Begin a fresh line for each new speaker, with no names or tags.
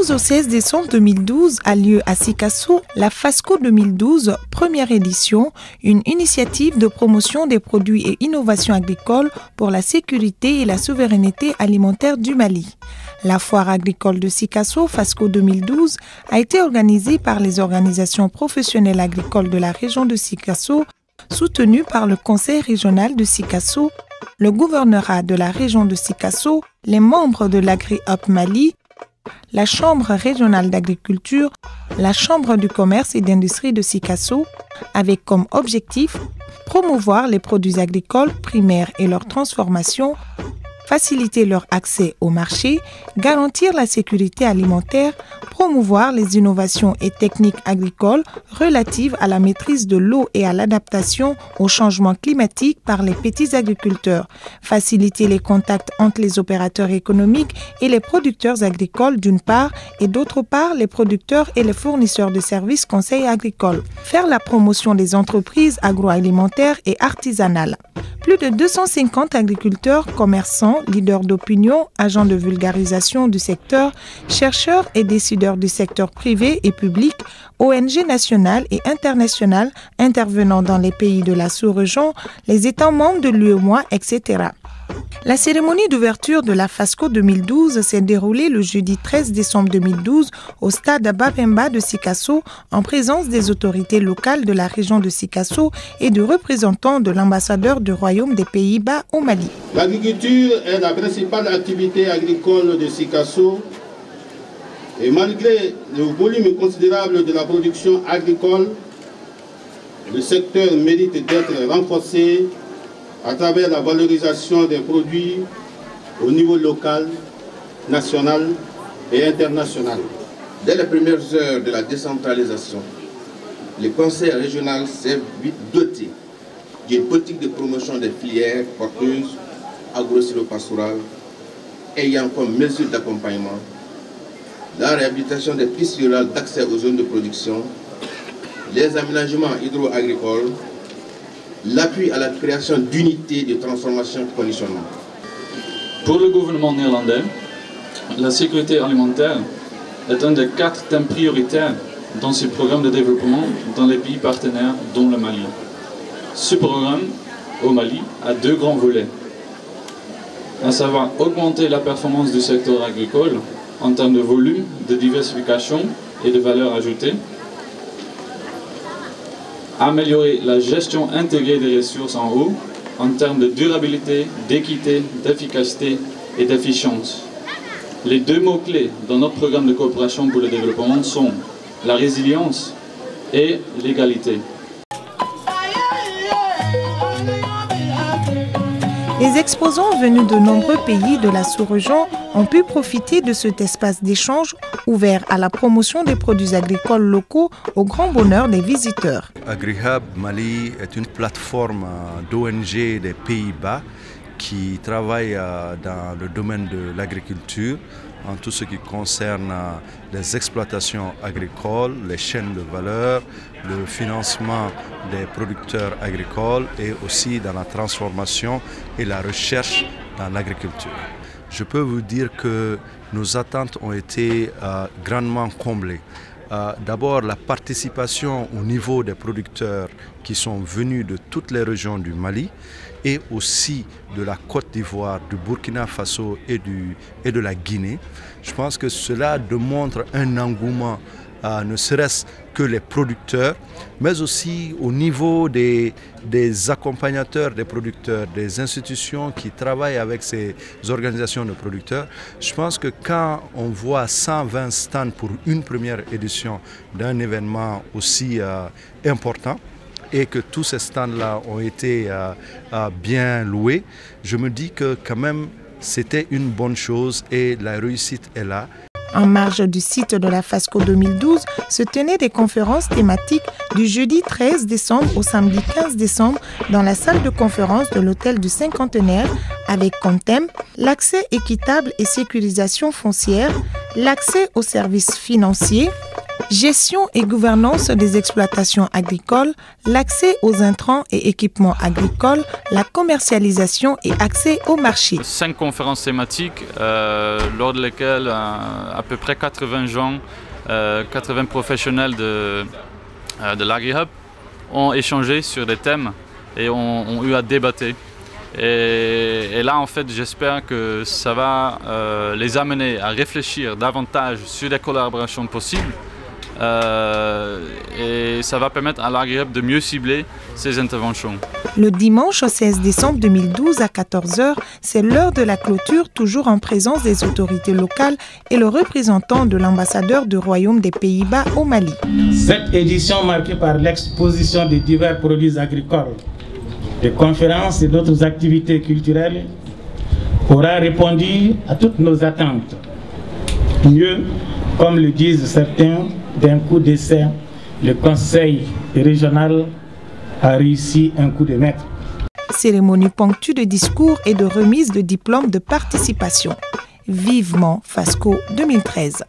12 au 16 décembre 2012 a lieu à Sikasso la FASCO 2012, première édition, une initiative de promotion des produits et innovations agricoles pour la sécurité et la souveraineté alimentaire du Mali. La foire agricole de Sikasso, FASCO 2012, a été organisée par les organisations professionnelles agricoles de la région de Sikasso, soutenue par le Conseil régional de Sikasso, le gouvernorat de la région de Sikasso, les membres de l'Agri-Hub Mali, la Chambre régionale d'agriculture, la Chambre du commerce et d'industrie de Sikasso, avec comme objectif promouvoir les produits agricoles primaires et leur transformation, faciliter leur accès au marché, garantir la sécurité alimentaire, promouvoir les innovations et techniques agricoles relatives à la maîtrise de l'eau et à l'adaptation au changement climatique par les petits agriculteurs, faciliter les contacts entre les opérateurs économiques et les producteurs agricoles d'une part et d'autre part les producteurs et les fournisseurs de services conseils agricoles, faire la promotion des entreprises agroalimentaires et artisanales. Plus de 250 agriculteurs, commerçants, leaders d'opinion, agents de vulgarisation du secteur, chercheurs et décideurs du secteur privé et public, ONG nationales et internationales intervenant dans les pays de la sous-région, les États membres de l'UEMOA, etc. La cérémonie d'ouverture de la FASCO 2012 s'est déroulée le jeudi 13 décembre 2012 au stade Bapemba de Sikasso en présence des autorités locales de la région de Sikasso et de représentants de l'ambassadeur du Royaume des Pays-Bas au Mali.
L'agriculture est la principale activité agricole de Sikasso et malgré le volume considérable de la production agricole, le secteur mérite d'être renforcé à travers la valorisation des produits au niveau local, national et international.
Dès les premières heures de la décentralisation, le Conseil régional s'est doté d'une politique de promotion des filières porteuses agro-silvopastorales ayant comme mesure d'accompagnement la réhabilitation des pistes rurales d'accès aux zones de production, les aménagements hydro-agricoles, l'appui à la création d'unités de transformation et conditionnement.
Pour le gouvernement néerlandais, la sécurité alimentaire est un des 4 thèmes prioritaires dans ce programme de développement dans les pays partenaires, dont le Mali. Ce programme, au Mali, a 2 grands volets, à savoir augmenter la performance du secteur agricole en termes de volume, de diversification et de valeur ajoutée, améliorer la gestion intégrée des ressources en eau en termes de durabilité, d'équité, d'efficacité et d'efficience. Les 2 mots-clés dans notre programme de coopération pour le développement sont la résilience et l'égalité.
Les exposants venus de nombreux pays de la sous-région ont pu profiter de cet espace d'échange ouvert à la promotion des produits agricoles locaux au grand bonheur des visiteurs.
Agri-Hub Mali est une plateforme d'ONG des Pays-Bas qui travaille dans le domaine de l'agriculture en tout ce qui concerne les exploitations agricoles, les chaînes de valeur, le financement des producteurs agricoles et aussi dans la transformation et la recherche dans l'agriculture. Je peux vous dire que nos attentes ont été grandement comblées. D'abord, la participation au niveau des producteurs qui sont venus de toutes les régions du Mali et aussi de la Côte d'Ivoire, du Burkina Faso et de la Guinée. Je pense que cela démontre un engouement, ne serait-ce que les producteurs, mais aussi au niveau des accompagnateurs des producteurs, des institutions qui travaillent avec ces organisations de producteurs. Je pense que quand on voit 120 stands pour une première édition d'un événement aussi important, et que tous ces stands-là ont été bien loués, je me dis que quand même c'était une bonne chose et la réussite est là.
En marge du site de la FASCO 2012 se tenaient des conférences thématiques du jeudi 13 décembre au samedi 15 décembre dans la salle de conférence de l'hôtel du Cinquantenaire avec comme thème l'accès équitable et sécurisation foncière, l'accès aux services financiers, Gestion et gouvernance des exploitations agricoles, l'accès aux intrants et équipements agricoles, la commercialisation et accès au marché.
5 conférences thématiques lors desquelles à peu près 80 gens, 80 professionnels de l'AgriHub ont échangé sur des thèmes et ont eu à débattre. Et là, en fait, j'espère que ça va les amener à réfléchir davantage sur des collaborations possibles. Et ça va permettre à l'AgriHub de mieux cibler ses interventions.
Le dimanche 16 décembre 2012 à 14 h, c'est l'heure de la clôture, toujours en présence des autorités locales et le représentant de l'ambassadeur du Royaume des Pays-Bas au Mali.
Cette édition marquée par l'exposition de divers produits agricoles, des conférences et d'autres activités culturelles aura répondu à toutes nos attentes. Mieux, comme le disent certains, d'un coup d'essai, le conseil régional a réussi un coup de maître.
Cérémonie ponctuée de discours et de remise de diplômes de participation. Vivement FASCO 2013.